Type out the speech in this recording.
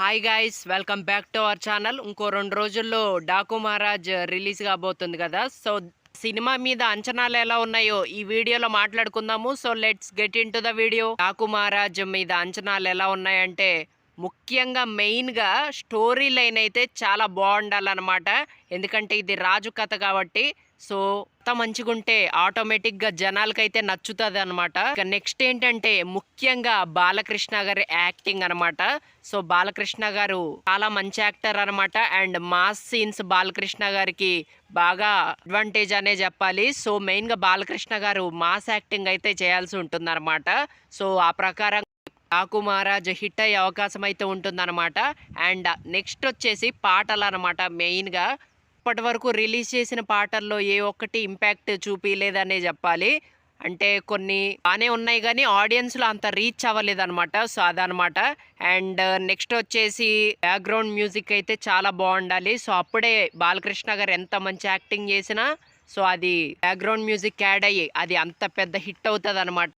Hi guys, welcome back to our channel. ఇంకో 2 రోజుల్లో Daaku Maharaj release కాబోతుంది కదా. సో సినిమా మీద అంచనాలు ఎలా ఉన్నాయో ఈ వీడియోలో మాట్లాడుకుందాము. So let's get in to the video. Daaku Maharaj మీద అంచనాలు ఎలా ఉన్నాయంటే, ముఖ్యంగా మెయిన్గా స్టోరీ లైన్ అయితే చాలా బాగుండాలన్నమాట. ఎందుకంటే ఇది రాజు కథ కాబట్టి సో అంత మంచిగుంటే ఆటోమేటిక్గా జనాలకైతే నచ్చుతుంది అనమాట. ఇక నెక్స్ట్ ఏంటంటే ముఖ్యంగా బాలకృష్ణ గారి యాక్టింగ్ అనమాట. సో బాలకృష్ణ గారు చాలా మంచి యాక్టర్ అనమాట. అండ్ మాస్ సీన్స్ బాలకృష్ణ గారికి బాగా అడ్వాంటేజ్ అనే చెప్పాలి. సో మెయిన్గా బాలకృష్ణ గారు మాస్ యాక్టింగ్ అయితే చేయాల్సి ఉంటుంది అనమాట. సో ఆ ప్రకారం డాకు మహారాజ్ హిట్ అయ్యే అవకాశం అయితే ఉంటుందన్నమాట. అండ్ నెక్స్ట్ వచ్చేసి పాటలు అనమాట. మెయిన్గా ఇప్పటి వరకు రిలీజ్ చేసిన పాటల్లో ఏ ఒక్కటి ఇంపాక్ట్ చూపించలేదనే చెప్పాలి. అంటే కొన్ని బాగానే ఉన్నాయి కానీ ఆడియన్స్లో అంత రీచ్ అవ్వలేదన్నమాట. సో అదనమాట. అండ్ నెక్స్ట్ వచ్చేసి బ్యాక్గ్రౌండ్ మ్యూజిక్ అయితే చాలా బాగుండాలి. సో అప్పుడే బాలకృష్ణ గారు ఎంత మంచి యాక్టింగ్ చేసినా సో అది బ్యాక్గ్రౌండ్ మ్యూజిక్ యాడ్ అయ్యి అది అంత పెద్ద హిట్ అవుతుంది అనమాట.